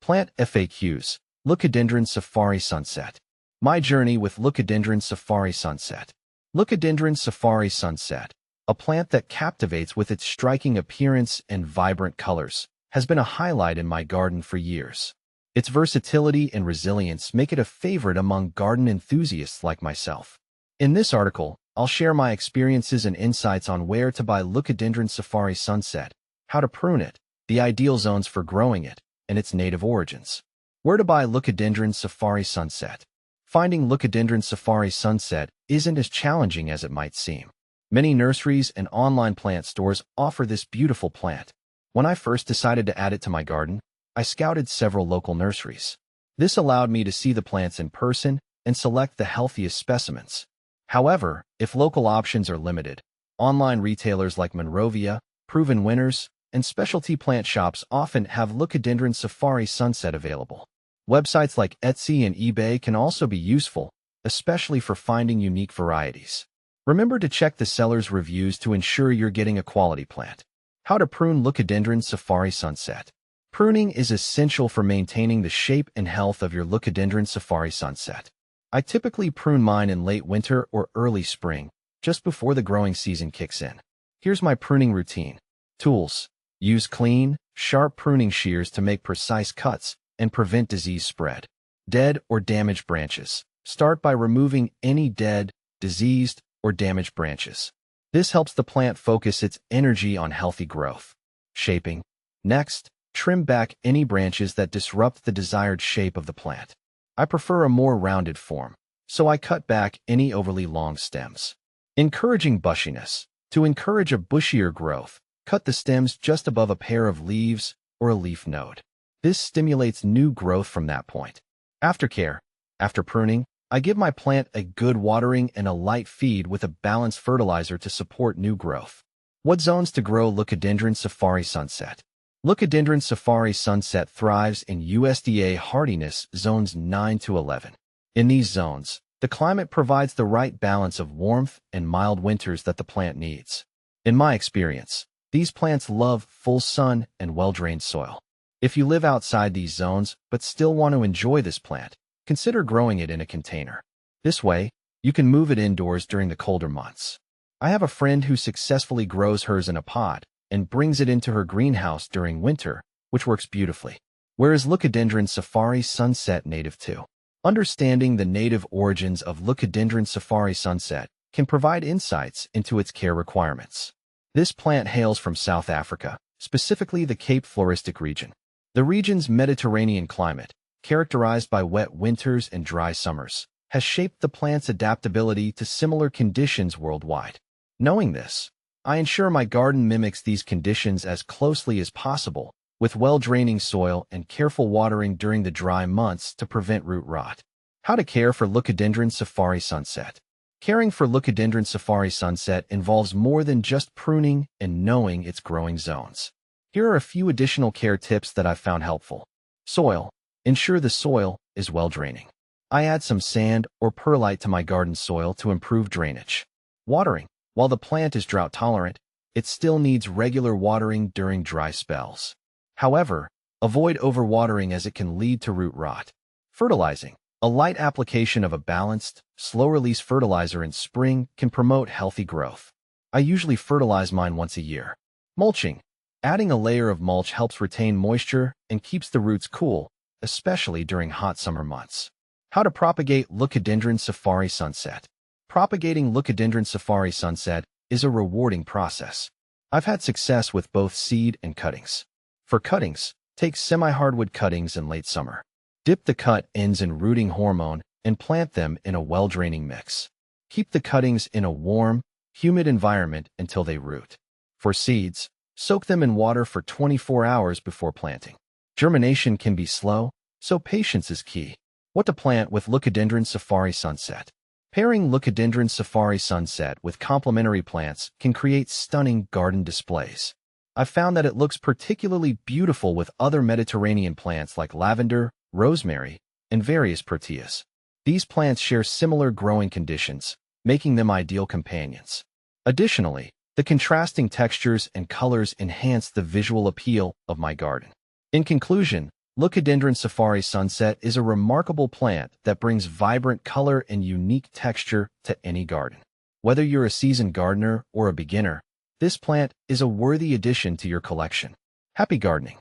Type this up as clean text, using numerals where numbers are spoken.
Plant FAQs, Leucadendron Safari Sunset. My journey with Leucadendron Safari Sunset. Leucadendron Safari Sunset, a plant that captivates with its striking appearance and vibrant colors, has been a highlight in my garden for years. Its versatility and resilience make it a favorite among garden enthusiasts like myself. In this article, I'll share my experiences and insights on where to buy Leucadendron Safari Sunset, how to prune it, the ideal zones for growing it, and its native origins. Where to buy Leucadendron Safari Sunset. Finding Leucadendron Safari Sunset isn't as challenging as it might seem. Many nurseries and online plant stores offer this beautiful plant. When I first decided to add it to my garden, I scouted several local nurseries. This allowed me to see the plants in person and select the healthiest specimens. However, if local options are limited, online retailers like Monrovia, Proven Winners, and specialty plant shops often have Leucadendron Safari Sunset available. Websites like Etsy and eBay can also be useful, especially for finding unique varieties. Remember to check the seller's reviews to ensure you're getting a quality plant. How to prune Leucadendron Safari Sunset. Pruning is essential for maintaining the shape and health of your Leucadendron Safari Sunset. I typically prune mine in late winter or early spring, just before the growing season kicks in. Here's my pruning routine. Tools. Use clean, sharp pruning shears to make precise cuts and prevent disease spread. Dead or damaged branches. Start by removing any dead, diseased, or damaged branches. This helps the plant focus its energy on healthy growth. Shaping. Next, trim back any branches that disrupt the desired shape of the plant. I prefer a more rounded form, so I cut back any overly long stems. Encouraging bushiness. To encourage a bushier growth, cut the stems just above a pair of leaves or a leaf node. This stimulates new growth from that point. Aftercare. After pruning, I give my plant a good watering and a light feed with a balanced fertilizer to support new growth. What zones to grow Leucadendron Safari Sunset? Leucadendron Safari Sunset thrives in USDA hardiness zones 9 to 11. In these zones, the climate provides the right balance of warmth and mild winters that the plant needs. In my experience, these plants love full sun and well-drained soil. If you live outside these zones but still want to enjoy this plant, consider growing it in a container. This way, you can move it indoors during the colder months. I have a friend who successfully grows hers in a pot and brings it into her greenhouse during winter, which works beautifully. Where is Leucadendron Safari Sunset native to? Understanding the native origins of Leucadendron Safari Sunset can provide insights into its care requirements. This plant hails from South Africa, specifically the Cape Floristic region. The region's Mediterranean climate, characterized by wet winters and dry summers, has shaped the plant's adaptability to similar conditions worldwide. Knowing this, I ensure my garden mimics these conditions as closely as possible, with well-draining soil and careful watering during the dry months to prevent root rot. How to care for Leucadendron Safari Sunset. Caring for Leucadendron Safari Sunset involves more than just pruning and knowing its growing zones. Here are a few additional care tips that I've found helpful. Soil. Ensure the soil is well-draining. I add some sand or perlite to my garden soil to improve drainage. Watering. While the plant is drought-tolerant, it still needs regular watering during dry spells. However, avoid overwatering as it can lead to root rot. Fertilizing. A light application of a balanced, slow-release fertilizer in spring can promote healthy growth. I usually fertilize mine once a year. Mulching. Adding a layer of mulch helps retain moisture and keeps the roots cool, especially during hot summer months. How to propagate Leucadendron Safari Sunset. Propagating Leucadendron Safari Sunset is a rewarding process. I've had success with both seed and cuttings. For cuttings, take semi-hardwood cuttings in late summer. Dip the cut ends in rooting hormone and plant them in a well-draining mix. Keep the cuttings in a warm, humid environment until they root. For seeds, soak them in water for 24 hours before planting. Germination can be slow, so patience is key. What to plant with Leucadendron Safari Sunset. Pairing Leucadendron Safari Sunset with complementary plants can create stunning garden displays. I've found that it looks particularly beautiful with other Mediterranean plants like lavender, rosemary, and various proteas. These plants share similar growing conditions, making them ideal companions. Additionally, the contrasting textures and colors enhance the visual appeal of my garden. In conclusion, Leucadendron Safari Sunset is a remarkable plant that brings vibrant color and unique texture to any garden. Whether you're a seasoned gardener or a beginner, this plant is a worthy addition to your collection. Happy gardening!